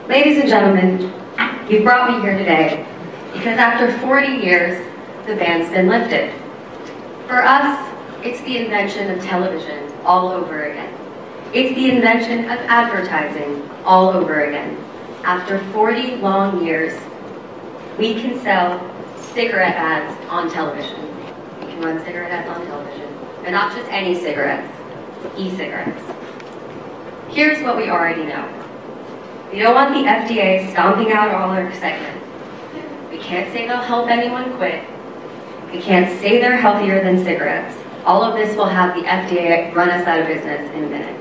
Ladies and gentlemen, you've brought me here today because after 40 years, the ban's been lifted. For us, it's the invention of television all over again. It's the invention of advertising all over again. After 40 long years, we can sell cigarette ads on television. We can run cigarette ads on television. And not just any cigarettes, e-cigarettes. Here's what we already know. We don't want the FDA stomping out all our excitement. We can't say they'll help anyone quit. We can't say they're healthier than cigarettes. All of this will have the FDA run us out of business in a minute.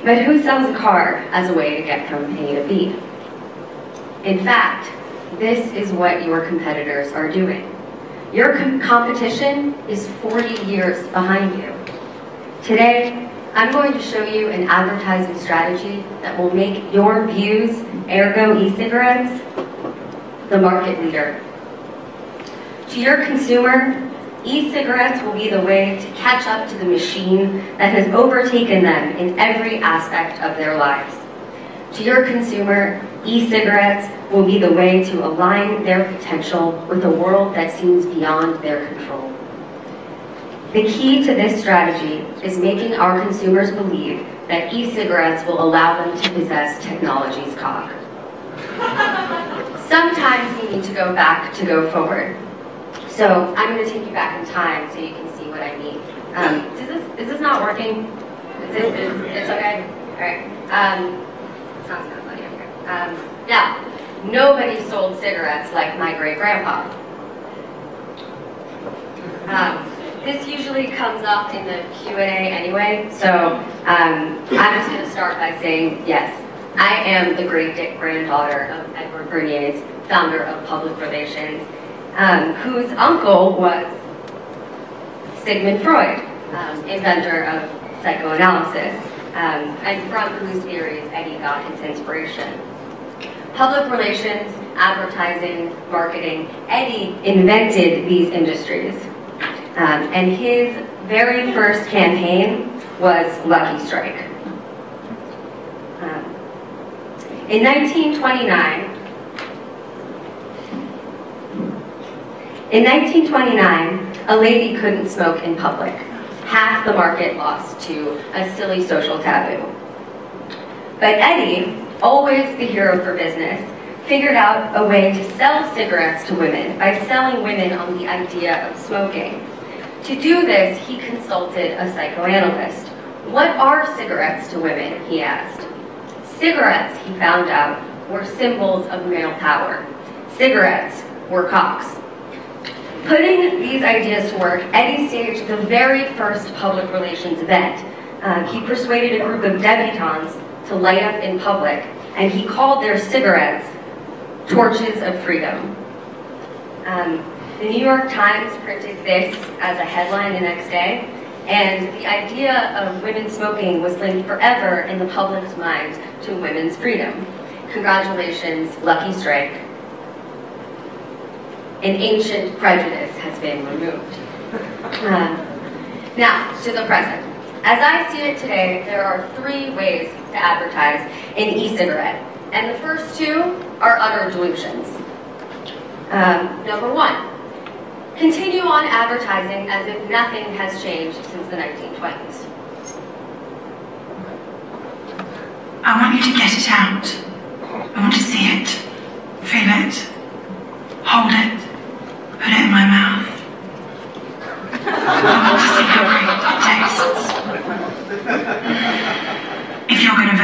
But who sells a car as a way to get from A to B? In fact, this is what your competitors are doing. Your competition is 40 years behind you. Today, I'm going to show you an advertising strategy that will make your Views, ergo e-cigarettes, the market leader. To your consumer, e-cigarettes will be the way to catch up to the machine that has overtaken them in every aspect of their lives. To your consumer, e-cigarettes will be the way to align their potential with a world that seems beyond their control. The key to this strategy is making our consumers believe that e-cigarettes will allow them to possess technology's cock. Sometimes we need to go back to go forward. So I'm going to take you back in time so you can see what I mean. Is this not working? It's okay? All right. Sounds kind of funny. Okay. Now, nobody sold cigarettes like my great-grandpa. This usually comes up in the Q&A anyway, so I'm just going to start by saying, yes, I am the great-granddaughter of Edward Bernier's, founder of public relations, whose uncle was Sigmund Freud, inventor of psychoanalysis, and from whose theories Eddie got his inspiration. Public relations, advertising, marketing, Eddie invented these industries. And his very first campaign was Lucky Strike. In 1929, a lady couldn't smoke in public. Half the market lost to a silly social taboo. But Eddie, always the hero for business, figured out a way to sell cigarettes to women by selling women on the idea of smoking. To do this, he consulted a psychoanalyst. What are cigarettes to women, he asked. Cigarettes, he found out, were symbols of male power. Cigarettes were cocks. Putting these ideas to work, Eddie staged the very first public relations event. He persuaded a group of debutantes to light up in public, and he called their cigarettes torches of freedom. The New York Times printed this as a headline the next day, and the idea of women smoking was linked forever in the public's mind to women's freedom. Congratulations, Lucky Strike. An ancient prejudice has been removed. Now, to the present. As I see it today, there are 3 ways to advertise an e-cigarette, and the first 2 are utter delusions. Number 1. Continue on advertising as if nothing has changed since the 1920s. I want you to get it out. I want to see it, feel it, hold it, put it in my mouth. I want to see how great it tastes. If you're going to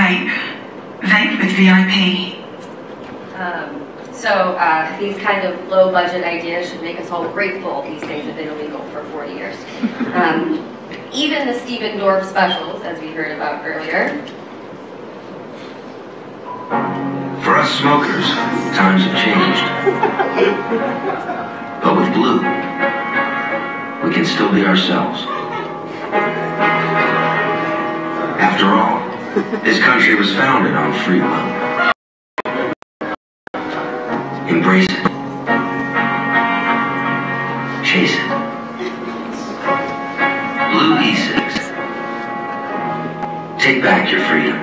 vape with VIP. So these kind of low-budget ideas should make us all grateful these things have been illegal for 40 years. Even the Stephen Dorff specials, as we heard about earlier. For us smokers, times have changed. But with blue, we can still be ourselves. After all, this country was founded on free will. Embrace it. Chase it. Blue E6. Take back your freedom.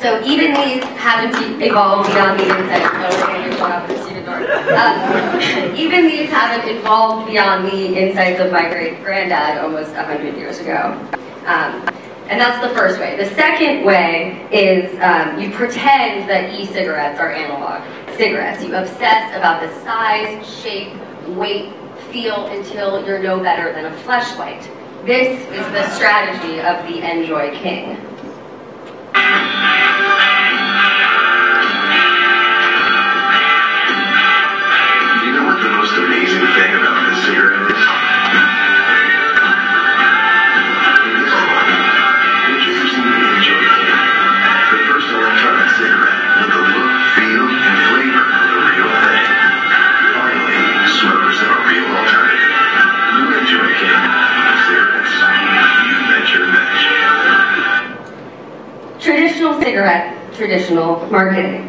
So even these haven't evolved beyond the insights. Even these haven't evolved beyond the insights of my great granddad almost 100 years ago. And that's the first way. The second way is you pretend that e-cigarettes are analog cigarettes. You obsess about the size, shape, weight, feel until you're no better than a fleshlight. This is the strategy of the Enjoy King. You know what the most amazing thing about this cigarette is? Introducing the Enjoy King, the first electronic cigarette with the look, feel, and flavor of the real thing. Finally, smokers have a real alternative. New Enjoy King cigarettes. You've met your match. Traditional cigarette, traditional marketing.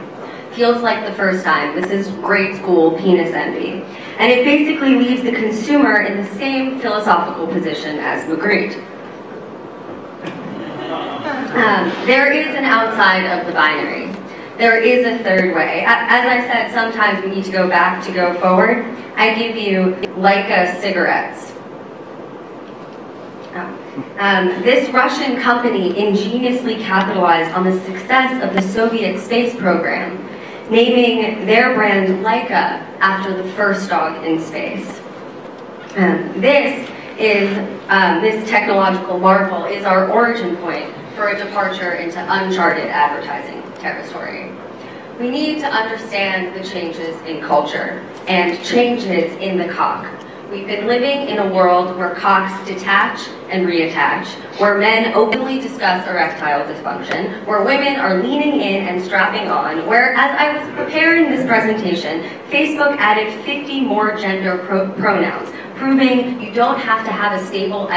Feels like the first time. This is grade school penis envy. And it basically leaves the consumer in the same philosophical position as Magritte. There is an outside of the binary. There is a third way. As I said, sometimes we need to go back to go forward. I give you Leica cigarettes. This Russian company ingeniously capitalized on the success of the Soviet space program, naming their brand Leica after the first dog in space. This technological marvel is our origin point for a departure into uncharted advertising territory. We need to understand the changes in culture and changes in the cock. We've been living in a world where cocks detach and reattach, where men openly discuss erectile dysfunction, where women are leaning in and strapping on, where, as I was preparing this presentation, Facebook added 50 more gender pronouns, proving you don't have to have a stable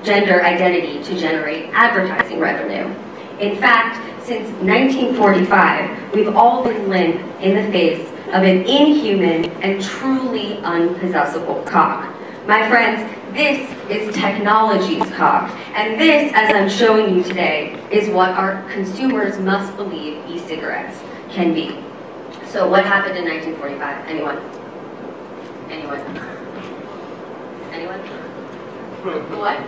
gender identity to generate advertising revenue. In fact, since 1945, we've all been limp in the face of an inhuman and truly unpossessable cock. My friends, this is technology's cock, and this, as I'm showing you today, is what our consumers must believe e-cigarettes can be. So what happened in 1945? Anyone? Anyone? Anyone? What?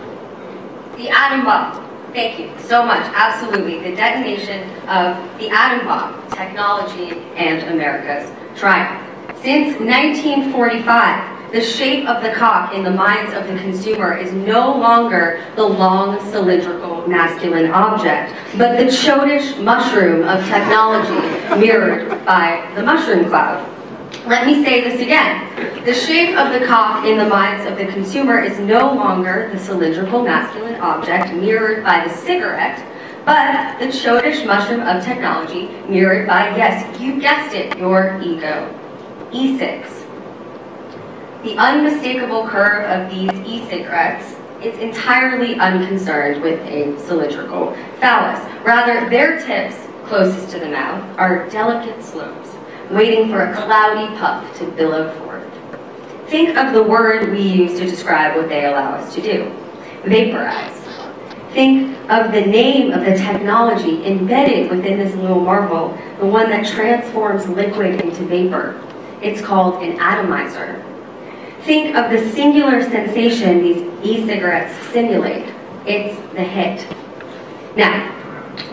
The atom bomb. Thank you so much. Absolutely. The detonation of the atom bomb, technology, and America's triumph. Since 1945, the shape of the cock in the minds of the consumer is no longer the long, cylindrical, masculine object, but the chodish mushroom of technology mirrored by the mushroom cloud. Let me say this again. The shape of the cock in the minds of the consumer is no longer the cylindrical masculine object mirrored by the cigarette, but the chodish mushroom of technology mirrored by, yes, you guessed it, your ego. E-cigs. The unmistakable curve of these e-cigarettes is entirely unconcerned with a cylindrical phallus. Rather, their tips, closest to the mouth, are delicate slopes, waiting for a cloudy puff to billow forth. Think of the word we use to describe what they allow us to do. Vaporize. Think of the name of the technology embedded within this little marvel, the one that transforms liquid into vapor. It's called an atomizer. Think of the singular sensation these e-cigarettes simulate. It's the hit. Now,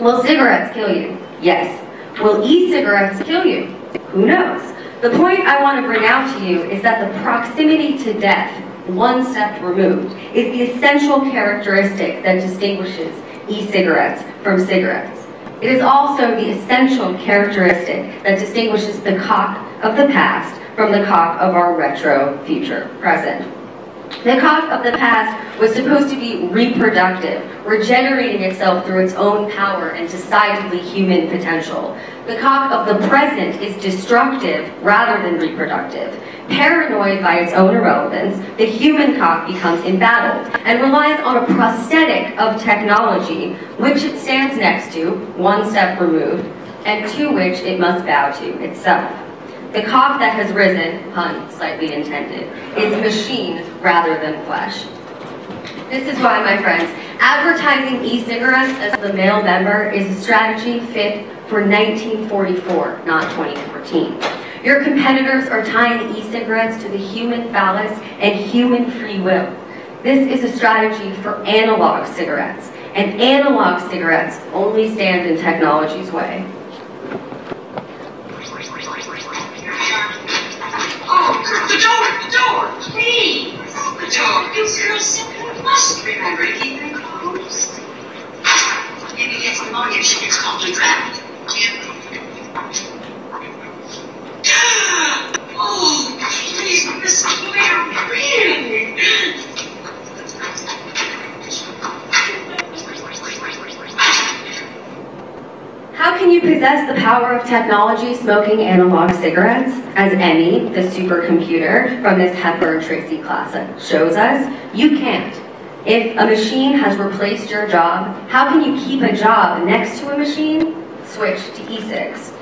will cigarettes kill you? Yes. Will e-cigarettes kill you? Who knows? The point I want to bring out to you is that the proximity to death, one step removed, is the essential characteristic that distinguishes e-cigarettes from cigarettes. It is also the essential characteristic that distinguishes the cock of the past from the cock of our retro future present. The cock of the past was supposed to be reproductive, regenerating itself through its own power and decidedly human potential. The cock of the present is destructive rather than reproductive. Paranoid by its own irrelevance, the human cock becomes embattled and relies on a prosthetic of technology, which it stands next to, one step removed, and to which it must bow to itself. The cock that has risen, pun slightly intended, is machine rather than flesh. This is why, my friends, advertising e-cigarettes as the male member is a strategy fit for 1944, not 2014. Your competitors are tying e-cigarettes to the human phallus and human free will. This is a strategy for analog cigarettes, and analog cigarettes only stand in technology's way. Oh, the door, please. The door. You girls simply must remember to keep them closed. Maybe get some more if she gets cold and drowned. Oh, please, Miss Claire, really? How can you possess the power of technology smoking analog cigarettes? As Emmy, the supercomputer from this Hepburn Tracy classic, shows us, you can't. If a machine has replaced your job, how can you keep a job next to a machine? Switch to e-cigs.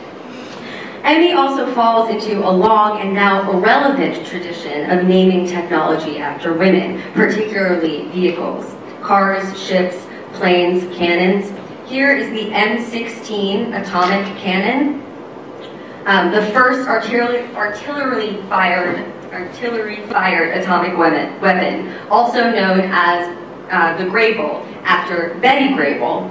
Emmy also falls into a long and now irrelevant tradition of naming technology after women, particularly vehicles. Cars, ships, planes, cannons. Here is the M16 atomic cannon, the first artillery-fired atomic weapon, also known as the Grable, after Betty Grable,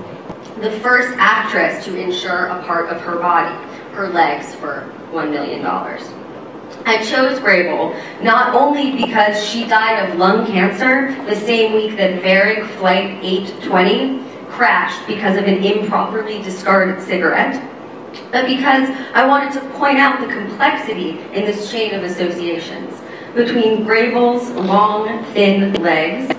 the first actress to insure a part of her body, her legs, for $1 million. I chose Grable not only because she died of lung cancer the same week that Varig Flight 820 crashed because of an improperly discarded cigarette, but because I wanted to point out the complexity in this chain of associations between Grable's long, thin legs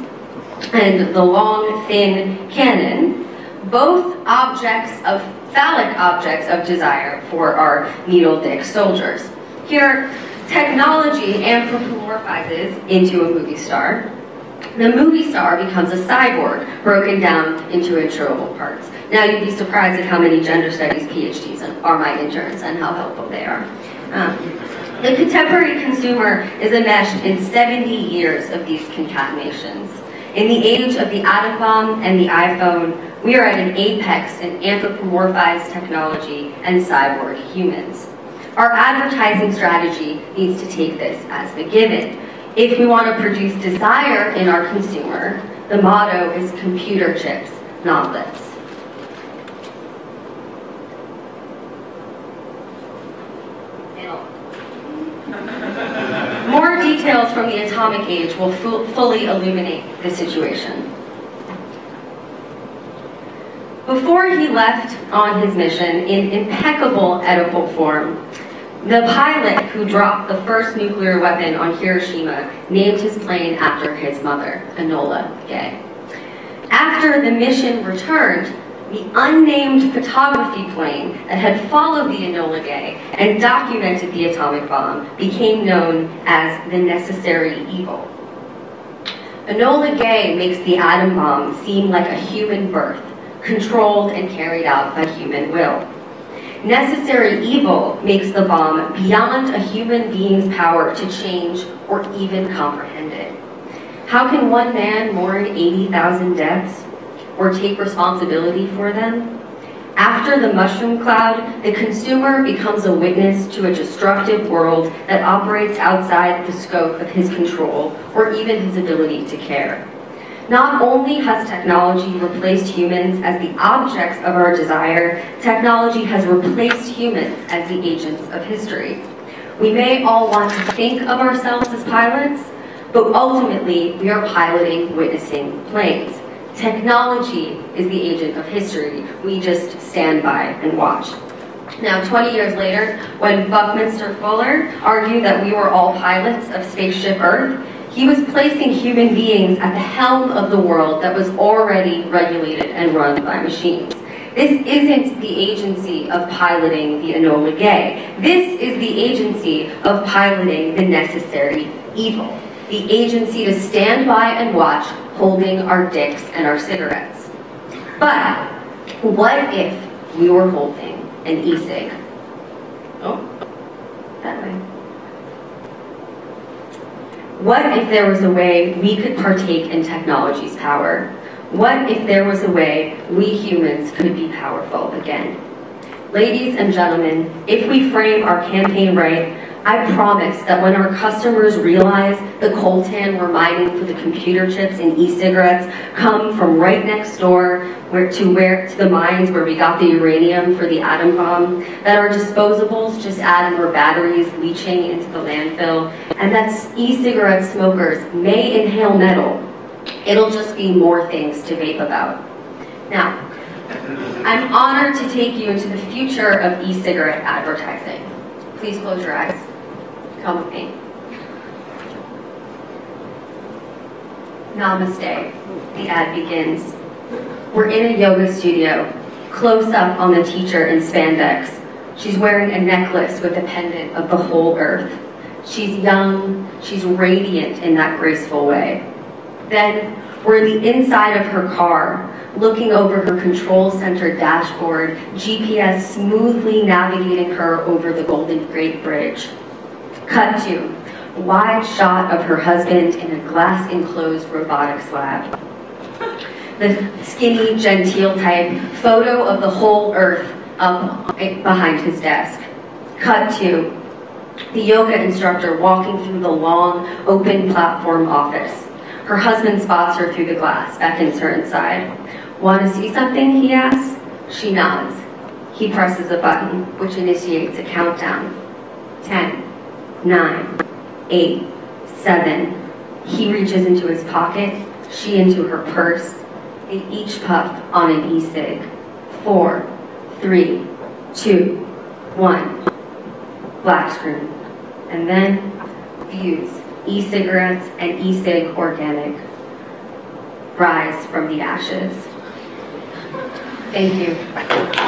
and the long, thin cannon, both phallic objects of desire for our needle-dick soldiers. Here, technology anthropomorphizes into a movie star. The movie star becomes a cyborg, broken down into insurable parts. Now you'd be surprised at how many gender studies PhDs are my interns and how helpful they are. The contemporary consumer is enmeshed in 70 years of these concatenations. In the age of the atom bomb and the iPhone, we are at an apex in anthropomorphized technology and cyborg humans. Our advertising strategy needs to take this as the given. If we want to produce desire in our consumer, the motto is computer chips, not lips. More details from the atomic age will fully illuminate the situation. Before he left on his mission in impeccable Oedipal form, the pilot who dropped the first nuclear weapon on Hiroshima named his plane after his mother, Enola Gay. After the mission returned, the unnamed photography plane that had followed the Enola Gay and documented the atomic bomb became known as the Necessary Evil. Enola Gay makes the atom bomb seem like a human birth, controlled and carried out by human will. Necessary evil makes the bomb beyond a human being's power to change or even comprehend it. How can one man mourn 80,000 deaths or take responsibility for them? After the mushroom cloud, the consumer becomes a witness to a destructive world that operates outside the scope of his control or even his ability to care. Not only has technology replaced humans as the objects of our desire, technology has replaced humans as the agents of history. We may all want to think of ourselves as pilots, but ultimately we are piloting witnessing planes. Technology is the agent of history. We just stand by and watch. Now, 20 years later, when Buckminster Fuller argued that we were all pilots of Spaceship Earth, he was placing human beings at the helm of the world that was already regulated and run by machines. This isn't the agency of piloting the Enola Gay. This is the agency of piloting the Necessary Evil. The agency to stand by and watch, holding our dicks and our cigarettes. But what if we were holding an e-cig? Oh, that way. What if there was a way we could partake in technology's power? What if there was a way we humans could be powerful again? Ladies and gentlemen, if we frame our campaign right, I promise that when our customers realize the coltan we're mining for the computer chips in e-cigarettes come from right next door to the mines where we got the uranium for the atom bomb, that our disposables just add more batteries leaching into the landfill, and that e-cigarette smokers may inhale metal, it'll just be more things to vape about. Now, I'm honored to take you into the future of e-cigarette advertising. Please close your eyes. Come with me. Namaste. The ad begins. We're in a yoga studio, close up on the teacher in spandex. She's wearing a necklace with a pendant of the whole earth. She's young, she's radiant in that graceful way. Then we're in the inside of her car, looking over her control center dashboard, GPS smoothly navigating her over the Golden Gate Bridge. Cut to a wide shot of her husband in a glass-enclosed robotics lab. The skinny, genteel type, photo of the whole earth up behind his desk. Cut to the yoga instructor walking through the long, open platform office. Her husband spots her through the glass, beckons her inside. Want to see something, he asks. She nods. He presses a button, which initiates a countdown. 10, 9, 8, 7. He reaches into his pocket, she into her purse. They each puff on an e-cig. 4, 3, 2, 1. Black screen. And then, views. E-cigarettes and e-cig organic rise from the ashes. Thank you.